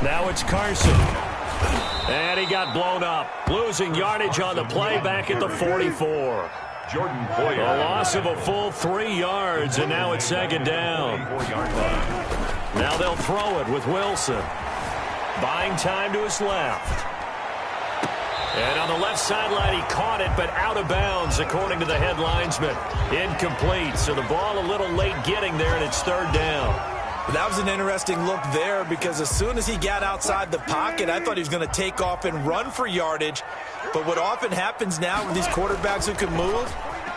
Now it's Carson. And he got blown up. Losing yardage on the play back at the 44. Jordan Boyer. A loss of a full 3 yards, and now it's second down. Now they'll throw it with Wilson. Buying time to his left. And on the left sideline, he caught it, but out of bounds, according to the head linesman. Incomplete, so the ball a little late getting there, and it's third down. That was an interesting look there because as soon as he got outside the pocket, I thought he was going to take off and run for yardage. But what often happens now with these quarterbacks who can move,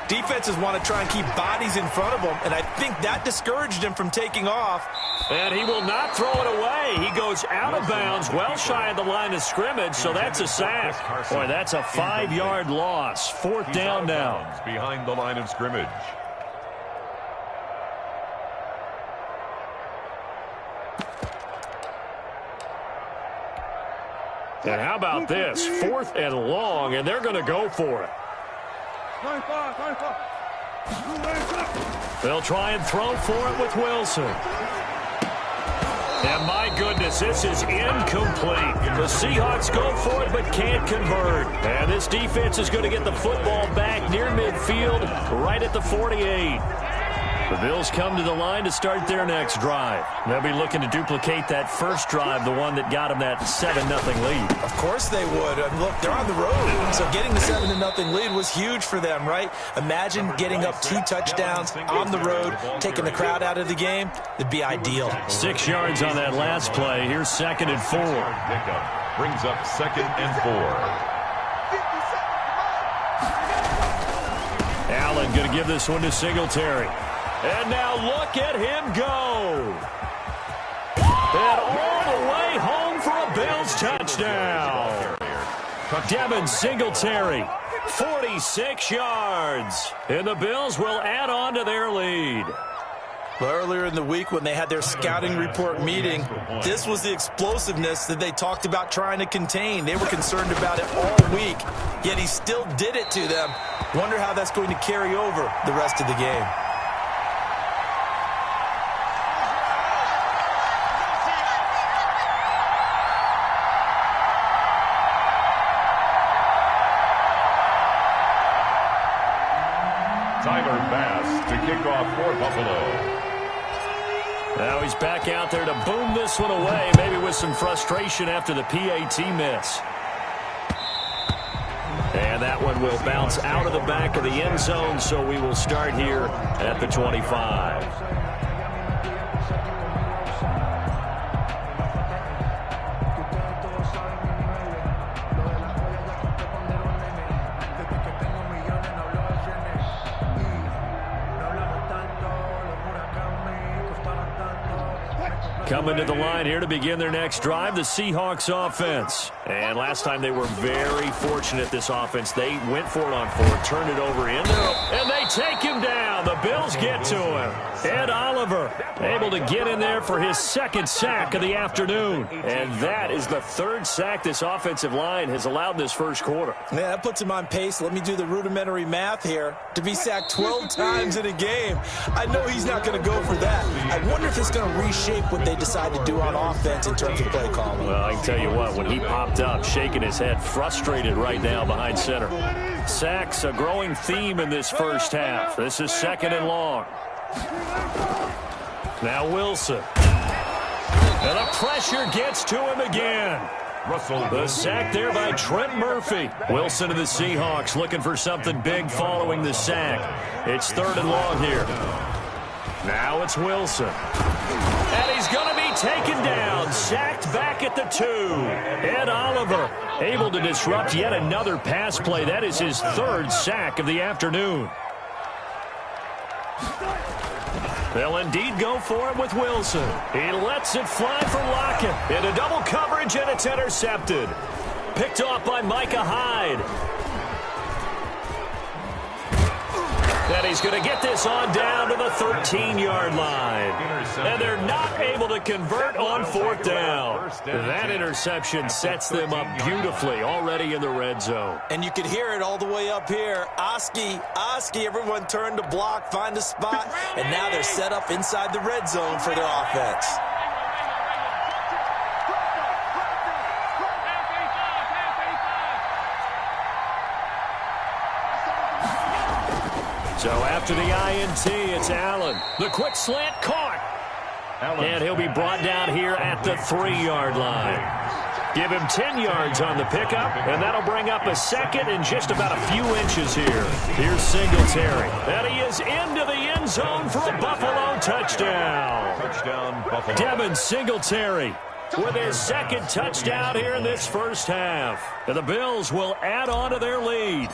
defenses want to try and keep bodies in front of them, and I think that discouraged him from taking off. And he will not throw it away. He goes out of bounds, well shy of the line of scrimmage, so that's a sack. Boy, that's a 5-yard loss. Fourth down now. Behind the line of scrimmage. And how about this? 4th and long, and they're going to go for it. They'll try and throw for it with Wilson. And my goodness, this is incomplete. The Seahawks go for it but can't convert. And this defense is going to get the football back near midfield, right at the 48. The Bills come to the line to start their next drive. They'll be looking to duplicate that first drive, the one that got them that 7-0 lead. Of course they would. Look, they're on the road, so getting the 7-0 lead was huge for them, right? Imagine getting up 2 touchdowns on the road, taking the crowd out of the game. It'd be ideal. 6 yards on that last play. Here's 2nd and 4. Pickup brings up 2nd and 4. Allen going to give this one to Singletary. And now look at him go. And all the way home for a Bills touchdown. Devin Singletary, 46 yards. And the Bills will add on to their lead. Well, earlier in the week when they had their scouting report meeting, this was the explosiveness that they talked about trying to contain. They were concerned about it all week, yet he still did it to them. Wonder how that's going to carry over the rest of the game. Kick off for Buffalo. Now he's back out there to boom this one away, maybe with some frustration after the PAT miss. And that one will bounce out of the back of the end zone, so we will start here at the 25. Coming to the line here to begin their next drive, the Seahawks offense. And last time they were very fortunate, this offense. They went for it on 4, turned it over in there, and they take him down. The Bills get to him. Ed Oliver able to get in there for his 2nd sack of the afternoon. And that is the 3rd sack this offensive line has allowed this first quarter. Yeah, that puts him on pace. Let me do the rudimentary math here. To be sacked 12 times in a game, I know he's not going to go for that. I wonder if it's going to reshape what they decide to do on offense in terms of play calling. Well, I can tell you what, when he popped up, shaking his head, frustrated right now behind center. Sacks, a growing theme in this first half. This is 2nd and long. Now Wilson. And the pressure gets to him again. The sack there by Trent Murphy. Wilson of the Seahawks looking for something big following the sack. It's 3rd and long here. Now it's Wilson. And he's going to be taken down. Sacked back at the 2. Ed Oliver able to disrupt yet another pass play. That is his 3rd sack of the afternoon. They'll indeed go for it with Wilson. He lets it fly for Lockett. Into double coverage, and it's intercepted. Picked off by Micah Hyde. And he's going to get this on down to the 13-yard line. And they're not able to convert on 4th down. That interception sets them up beautifully already in the red zone. And you could hear it all the way up here. Oski, everyone turned to block, find a spot, and now they're set up inside the red zone for their offense. So after the INT, it's Allen. The quick slant caught. And he'll be brought down here at the 3-yard line. Give him 10 yards on the pickup, and that'll bring up a second and just about a few inches here. Here's Singletary. And he is into the end zone for a Buffalo touchdown. Touchdown, Buffalo. Devin Singletary with his second touchdown here in this first half. And the Bills will add on to their lead.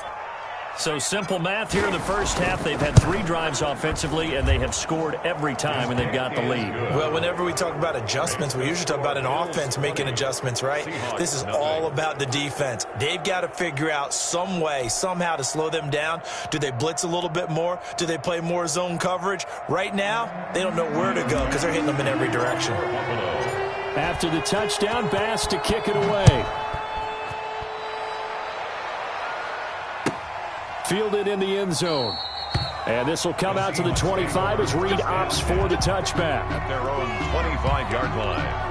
So simple math here in the first half. They've had 3 drives offensively, and they have scored every time, and they've got the lead. Well, whenever we talk about adjustments, we usually talk about an offense making adjustments, right? This is all about the defense. They've got to figure out some way, somehow to slow them down. Do they blitz a little bit more? Do they play more zone coverage? Right now, they don't know where to go because they're hitting them in every direction. After the touchdown, Bass to kick it away. Fielded in the end zone. And this will come out to the 25 as Reed opts for the touchback. At their own 25-yard line.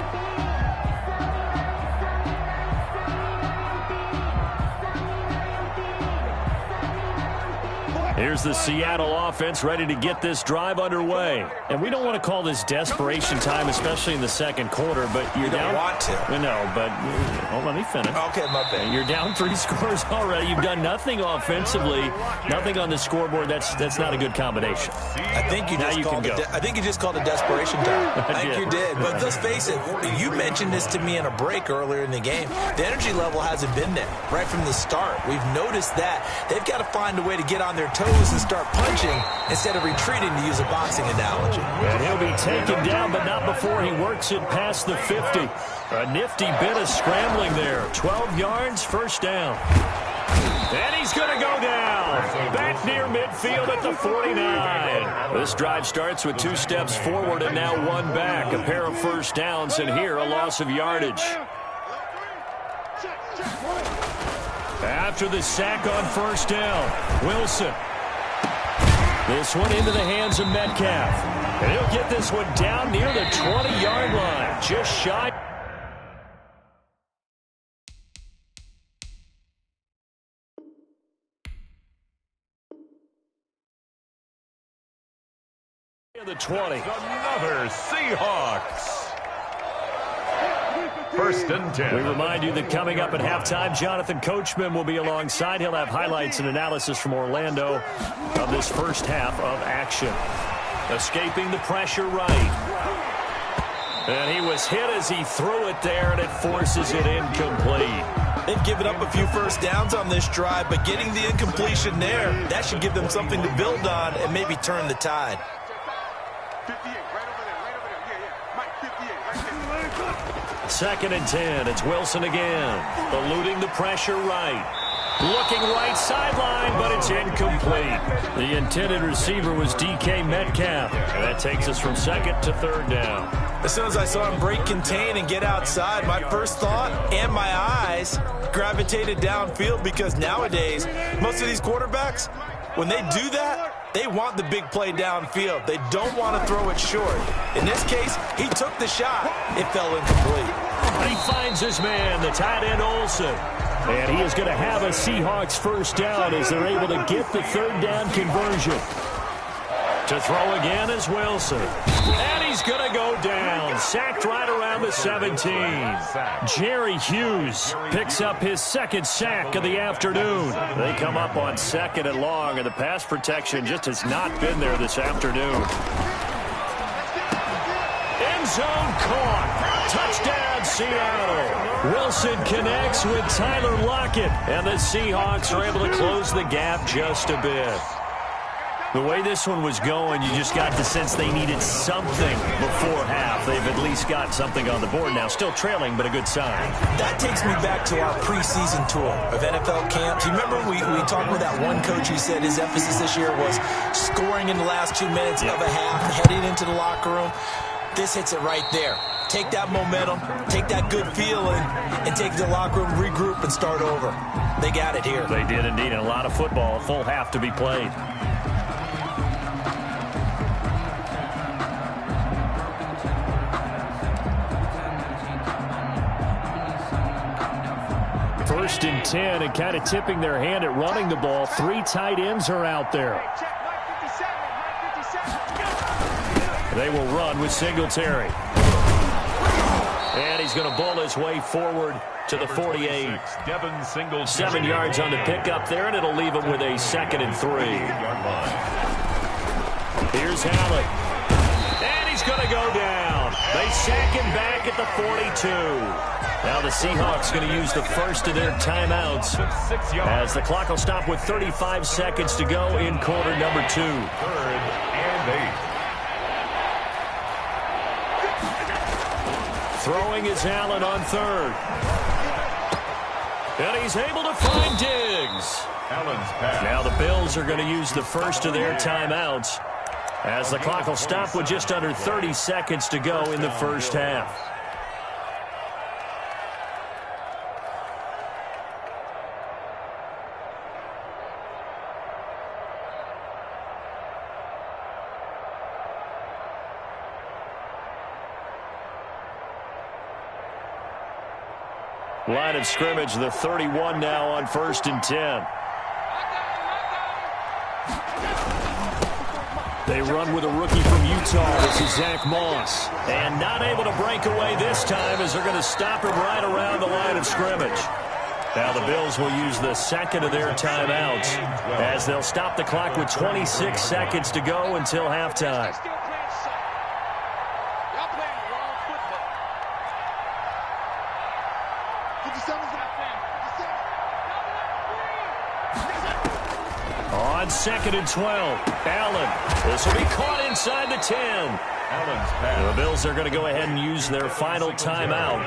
Here's the Seattle offense ready to get this drive underway. And we don't want to call this desperation time, especially in the second quarter, but you're down. You don't want to. No, but let me finish. Okay, my bad. You're down 3 scores already. You've done nothing offensively, nothing on the scoreboard. That's not a good combination. I think you just called it desperation time. I think you did. But let's face it, you mentioned this to me in a break earlier in the game. The energy level hasn't been there right from the start. We've noticed that. They've got to find a way to get on their toes and start punching instead of retreating, to use a boxing analogy. And he'll be taken down, but not before he works it past the 50. A nifty bit of scrambling there. 12 yards, first down. And he's going to go down. Back near midfield at the 49. This drive starts with 2 steps forward and now 1 back. A pair of first downs, and here a loss of yardage. After the sack on first down, Wilson. This one into the hands of Metcalf. And he'll get this one down near the 20-yard line. Just shy. The 20. Another Seahawks. First and 10. We remind you that coming up at halftime, Jonathan Coachman will be alongside. He'll have highlights and analysis from Orlando of this first half of action. Escaping the pressure right. And he was hit as he threw it there, and it forces it incomplete. They've given up a few first downs on this drive, but getting the incompletion there, that should give them something to build on and maybe turn the tide. 58, right over there, right over there. Yeah. Mike, 58, right there. Second and 10. It's Wilson again. Eluding the pressure right. Looking right sideline, but it's incomplete. The intended receiver was DK Metcalf. And that takes us from second to third down. As soon as I saw him break contain and get outside, my first thought and my eyes gravitated downfield, because nowadays, most of these quarterbacks, when they do that, they want the big play downfield. They don't want to throw it short. In this case, he took the shot. It fell incomplete. And he finds his man, the tight end Olsen. And he is going to have a Seahawks first down as they're able to get the third down conversion. To throw again is Wilson. And he's going to go down. Sacked right around the 17. Jerry Hughes picks up his second sack of the afternoon. They come up on second and long, and the pass protection just has not been there this afternoon. End zone caught. Touchdown, Seattle. Wilson connects with Tyler Lockett, and the Seahawks are able to close the gap just a bit. The way this one was going, you just got the sense they needed something before half. They've at least got something on the board now. Still trailing, but a good sign. That takes me back to our preseason tour of NFL camps. You remember we talked with that one coach who said his emphasis this year was scoring in the last 2 minutes of a half, heading into the locker room. This hits it right there. Take that momentum, take that good feeling, and take the locker room, regroup, and start over. They got it here. They did indeed. And a lot of football, a full half to be played. First and 10, and kind of tipping their hand at running the ball. 3 tight ends are out there. They will run with Singletary. And he's going to bull his way forward to the 48. 7 yards on the pickup there, and it'll leave him with a 2nd and 3. Here's Allen. And he's going to go down. They sack him back at the 42. Now the Seahawks going to use the first of their timeouts as the clock will stop with 35 seconds to go in quarter number 2. 3rd and 8. Throwing is Allen on 3rd. And he's able to find Diggs. Allen's pass. Now the Bills are going to use the first of their timeouts as the clock will stop with just under 30 seconds to go in the first half. Line of scrimmage, the 31 now on 1st and 10. They run with a rookie from Utah. This is Zach Moss. And not able to break away this time as they're going to stop him right around the line of scrimmage. Now the Bills will use the 2nd of their timeouts as they'll stop the clock with 26 seconds to go until halftime. On 2nd and 12, Allen. This will be caught inside the 10. Allen's pass. The Bills are going to go ahead and use their final timeout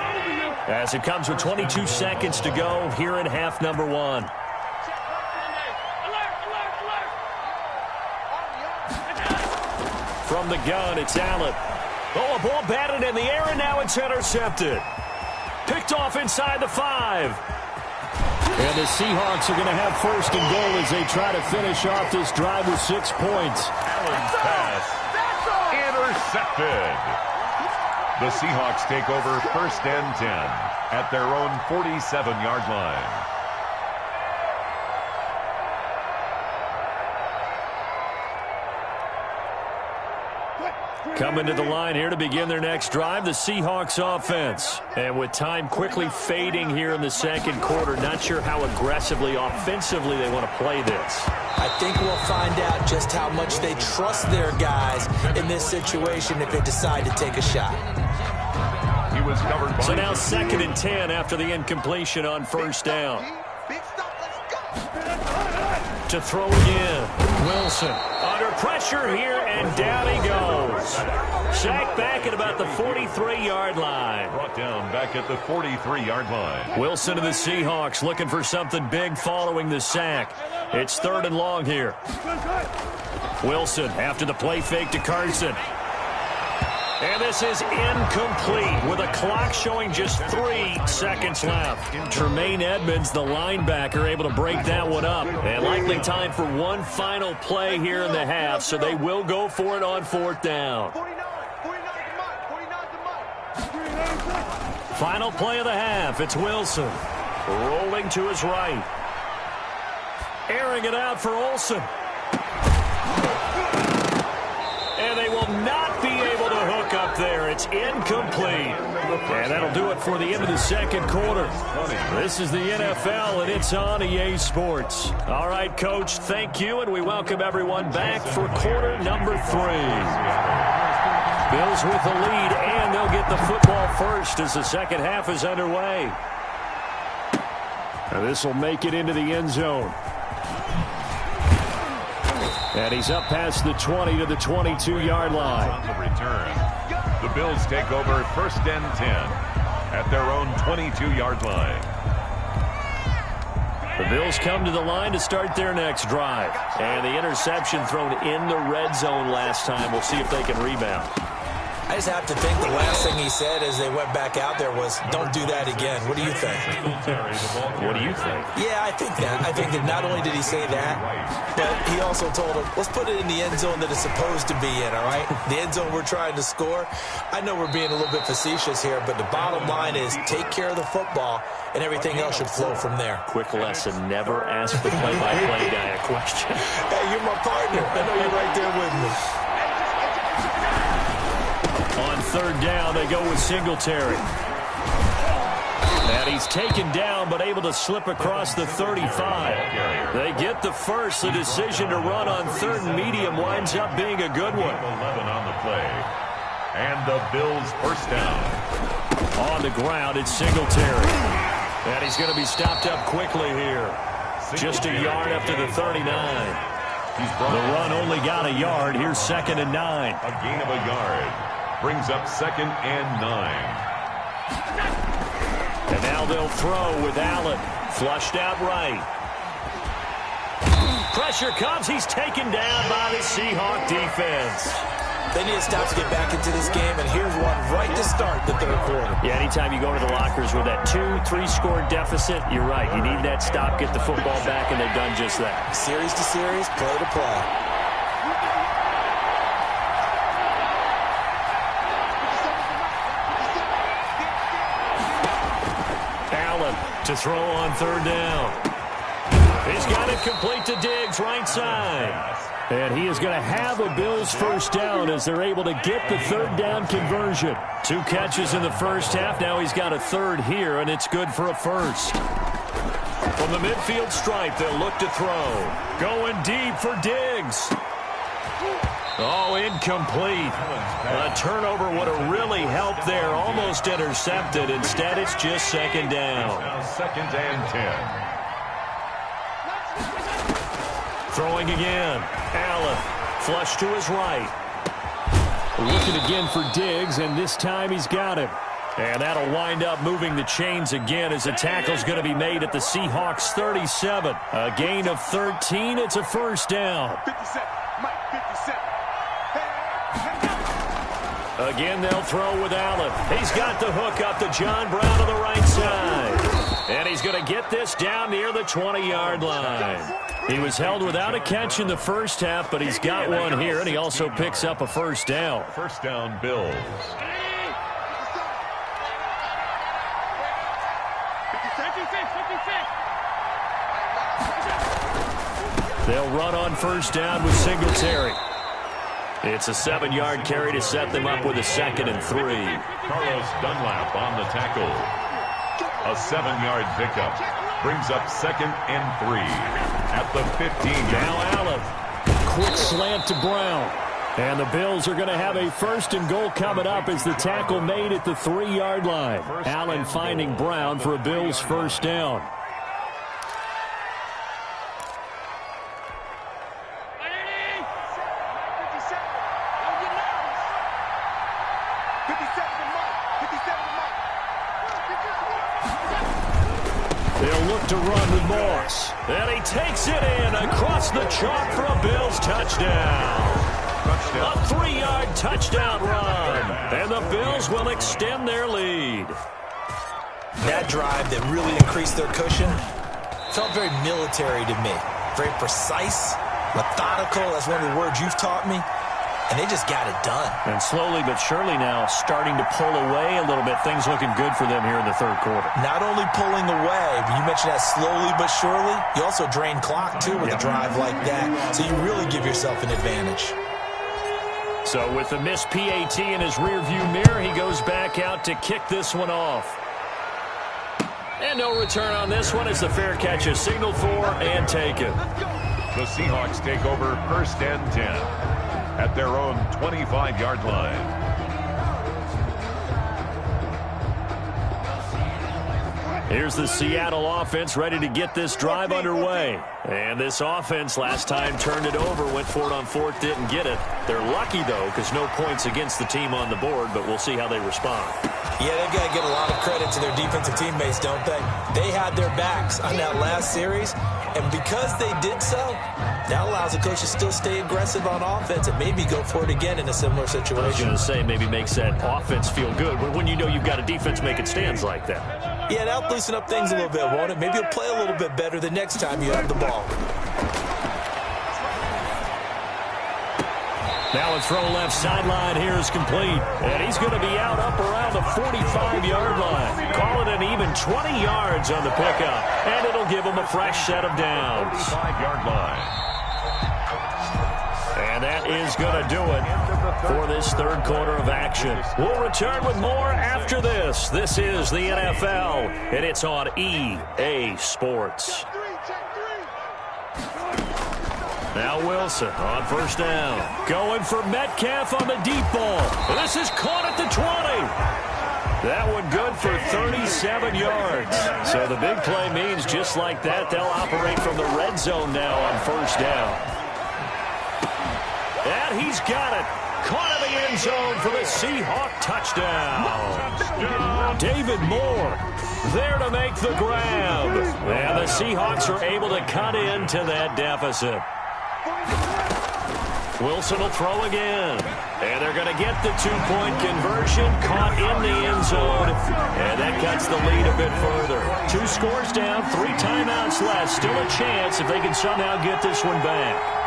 as it comes with 22 seconds to go here in half number 1. From the gun, it's Allen. Oh, a ball batted in the air, and now it's intercepted. Picked off inside the 5. And the Seahawks are going to have 1st and goal as they try to finish off this drive with 6 points. Allen's pass. Intercepted. The Seahawks take over 1st and 10 at their own 47-yard line. Coming to the line here to begin their next drive, the Seahawks offense. And with time quickly fading here in the 2nd quarter, not sure how aggressively, offensively they want to play this. I think we'll find out just how much they trust their guys in this situation if they decide to take a shot. He was covered by. So now 2nd and 10 after the incompletion on 1st down. To throw again, Wilson under pressure here, and down he goes. Sacked back at about the 43-yard line. Brought down back at the 43-yard line. Wilson of the Seahawks looking for something big following the sack. It's 3rd and long here. Wilson after the play fake to Carson. And this is incomplete with a clock showing just 3 seconds left. Tremaine Edmonds, the linebacker, able to break that one up. And likely time for one final play here in the half, so they will go for it on 4th down. Final play of the half. It's Wilson rolling to his right. Airing it out for Olsen. And they will not be able to hook up there. It's incomplete. And that'll do it for the end of the 2nd quarter. This is the NFL, and it's on EA Sports. All right, Coach, thank you, and we welcome everyone back for quarter number 3. Bills with the lead, and they'll get the football first as the 2nd half is underway. Now this will make it into the end zone. And he's up past the 20 to the 22-yard line. On the return, the Bills take over 1st and 10 at their own 22-yard line. The Bills come to the line to start their next drive. And the interception thrown in the red zone last time. We'll see if they can rebound. I just have to think the last thing he said as they went back out there was, don't do that again. What do you think? What do you think? Yeah, I think that. I think that not only did he say that, but he also told him, let's put it in the end zone that it's supposed to be in, all right? The end zone we're trying to score. I know we're being a little bit facetious here, but the bottom line is take care of the football, and everything else should flow from there. Quick lesson, never ask the play-by-play guy a question. Hey, you're my partner. I know you're right there with me. third down, they go with Singletary. And he's taken down, but able to slip across the 35. They get the first. The decision to run on third and medium winds up being a good one. 11 on the play. And the Bills first down. On the ground, it's Singletary. And he's going to be stopped up quickly here. Just a yard up to the 39. The run only got a yard. Here's 2nd and 9. A gain of a yard. Brings up 2nd and 9. And now they'll throw with Allen. Flushed out right. Pressure comes. He's taken down by the Seahawk defense. They need to stop to get back into this game, and here's one right to start the third quarter. Yeah, anytime you go to the lockers with that 2-3 score deficit, you're right. You need that stop, get the football back, and they've done just that. Series to series, play to play. Allen to throw on third down. He's got it complete to Diggs, right side. And he is going to have a Bills first down as they're able to get the third down conversion. 2 catches in the first half. Now he's got a third here, and it's good for a first. From the midfield stripe, they'll look to throw. Going deep for Diggs. Oh, incomplete. A turnover would have really helped there. Almost intercepted. Instead, it's just 2nd down. Now 2nd and 10. Throwing again. Allen, flush to his right. Looking again for Diggs, and this time he's got him. And that'll wind up moving the chains again as the tackle's going to be made at the Seahawks 37. A gain of 13. It's a first down. 57. Mike, 57. Again, they'll throw with Allen. He's got the hook up to John Brown on the right side. And he's going to get this down near the 20-yard line. He was held without a catch in the first half, but he's got one here, and he also picks up a first down. First down, Bills. They'll run on first down with Singletary. It's a 7-yard carry to set them up with a 2nd and 3. Carlos Dunlap on the tackle. A 7-yard pickup. Brings up 2nd and 3 at the 15. Now Allen. Quick slant to Brown. And the Bills are going to have a 1st and goal coming up as the tackle made at the 3-yard line. Allen finding Brown for a Bills first down. They'll look to run with Moss. And he takes it in across the chalk for a Bills touchdown. A 3-yard touchdown run. And the Bills will extend their lead. That drive that really increased their cushion felt very military to me. Very precise, methodical. That's one of the words you've taught me. And they just got it done. And slowly but surely now starting to pull away a little bit. Things looking good for them here in the third quarter. Not only pulling away, but you mentioned that slowly but surely. You also drain clock, too, with a drive like that. So you really give yourself an advantage. So with the missed PAT in his rearview mirror, he goes back out to kick this one off. And no return on this one as the fair catch is signaled for and taken. The Seahawks take over 1st and 10 at their own 25-yard line. Here's the Seattle offense ready to get this drive underway. And this offense last time turned it over, went for it on 4th, didn't get it. They're lucky, though, because no points against the team on the board, but we'll see how they respond. Yeah, they've got to give a lot of credit to their defensive teammates, don't they? They had their backs on that last series, and because they did so, that allows the coach to still stay aggressive on offense and maybe go for it again in a similar situation. I was going to say maybe makes that offense feel good, but when you know you've got a defense making stands like that. Yeah, that'll loosen up things a little bit, won't it? Maybe you'll play a little bit better the next time you have the ball. Now a throw left sideline here is complete. And he's going to be out up around the 45-yard line. Call it an even 20 yards on the pickup. And it'll give him a fresh set of downs. 45-yard line. And that is going to do it. for this third quarter of action. We'll return with more after this. This is the NFL, and it's on EA Sports. Now Wilson on first down. Going for Metcalf on the deep ball. This is caught at the 20. That one good for 37 yards. So the big play means just like that, they'll operate from the red zone now on first down. And he's got it. Caught in the end zone for the Seahawk touchdown. David Moore there to make the grab. And the Seahawks are able to cut into that deficit. Wilson will throw again. And they're going to get the two-point conversion. Caught in the end zone. And that cuts the lead a bit further. 2 scores down, 3 timeouts left. Still a chance if they can somehow get this one back.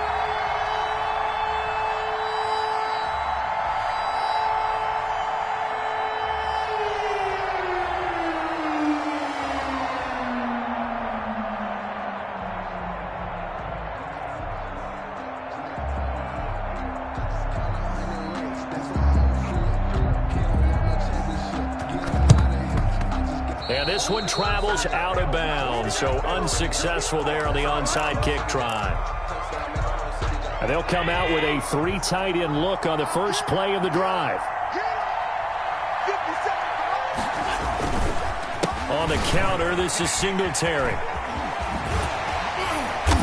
And this one travels out of bounds, so unsuccessful there on the onside kick try. And they'll come out with a 3 tight end look on the first play of the drive. On the counter, this is Singletary.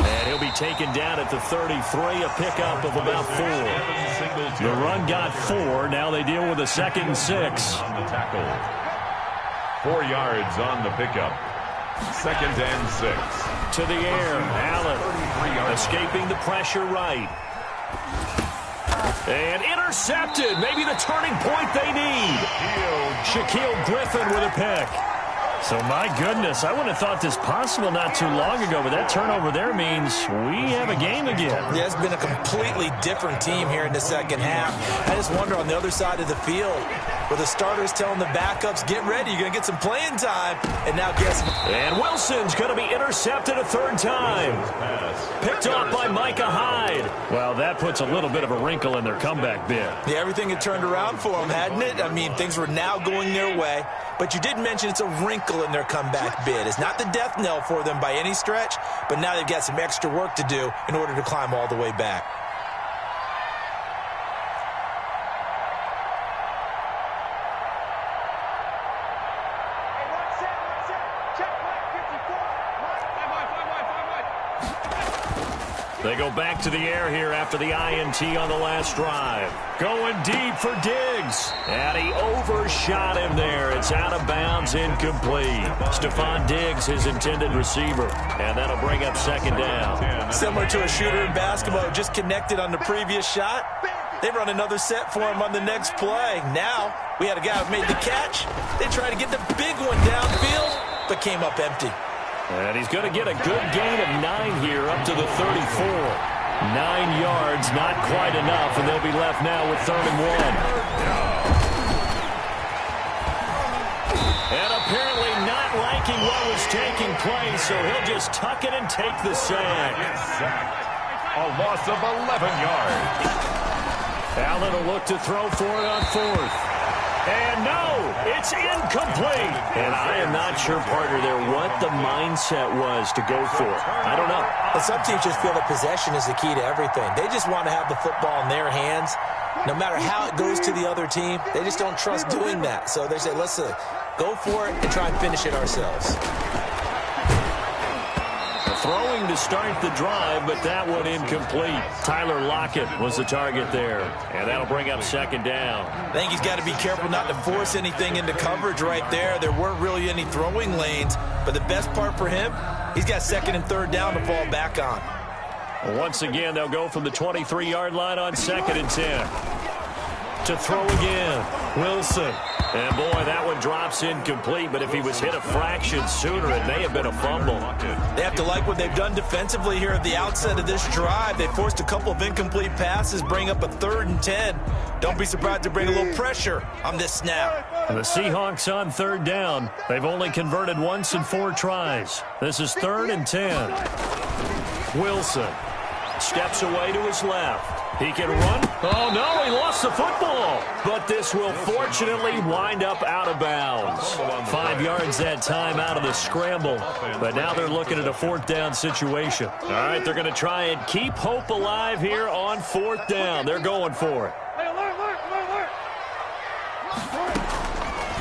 And he'll be taken down at the 33, a pickup of about 4. The run got 4. Now they deal with a 2nd and 6. On the tackle. 4 yards on the pickup. 2nd and 6. To the air. Allen escaping the pressure right. And intercepted. Maybe the turning point they need. Shaquille Griffin with a pick. So, my goodness, I wouldn't have thought this possible not too long ago, but that turnover there means we have a game again. Yeah, it's been a completely different team here in the second half. I just wonder on the other side of the field, where the starters telling the backups, get ready, you're going to get some playing time. And now guess. And Wilson's going to be intercepted a 3rd time. Picked off by Micah Hyde. Well, that puts a little bit of a wrinkle in their comeback bid. Yeah, everything had turned around for them, hadn't it? I mean, things were now going their way. But you did mention it's a wrinkle in their comeback bid. It's not the death knell for them by any stretch, but now they've got some extra work to do in order to climb all the way back. They go back to the air here after the INT on the last drive. Going deep for Diggs. And he overshot him there. It's out of bounds, incomplete. Stephon Diggs, his intended receiver. And that'll bring up 2nd down. Similar to a shooter in basketball, just connected on the previous shot. They run another set for him on the next play. Now, we had a guy who made the catch. They tried to get the big one downfield, but came up empty. And he's going to get a good gain of 9 here up to the 34. 9 yards, not quite enough, and they'll be left now with 3rd and 1. And apparently not liking what was taking place, so he'll just tuck it and take the sack. A loss of 11 yards. Allen will look to throw for it on 4th. And no, it's incomplete. And I am not sure, partner, there what the mindset was to go for. I don't know. But some teams just feel that possession is the key to everything. They just want to have the football in their hands. No matter how it goes to the other team, they just don't trust doing that. So they say, let's go for it and try and finish it ourselves. Throwing to start the drive, but that one incomplete. Tyler Lockett was the target there, and that'll bring up 2nd down. I think he's got to be careful not to force anything into coverage right there. There weren't really any throwing lanes, but the best part for him, he's got 2nd and 3rd down to fall back on. Once again, they'll go from the 23-yard line on 2nd and 10. To throw again, Wilson. And, boy, that one drops incomplete, but if he was hit a fraction sooner, it may have been a fumble. They have to like what they've done defensively here at the outset of this drive. They forced a couple of incomplete passes, bring up a 3rd and 10. Don't be surprised to bring a little pressure on this snap. And the Seahawks on 3rd down. They've only converted once in 4 tries. This is 3rd and 10. Wilson. Steps away to his left. He can run. Oh, no, he lost the football. But this will fortunately wind up out of bounds. 5 yards that time out of the scramble. But now they're looking at a 4th down situation. All right, they're going to try and keep hope alive here on 4th down. They're going for it.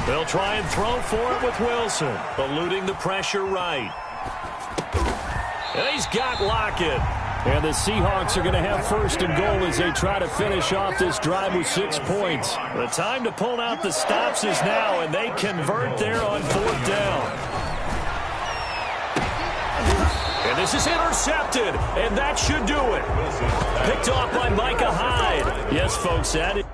They'll try and throw for it with Wilson, eluding the pressure right. And he's got Lockett. And the Seahawks are going to have 1st and goal as they try to finish off this drive with 6 points. The time to pull out the stops is now, and they convert there on 4th down. And this is intercepted, and that should do it. Picked off by Micah Hyde. Yes, folks, that is...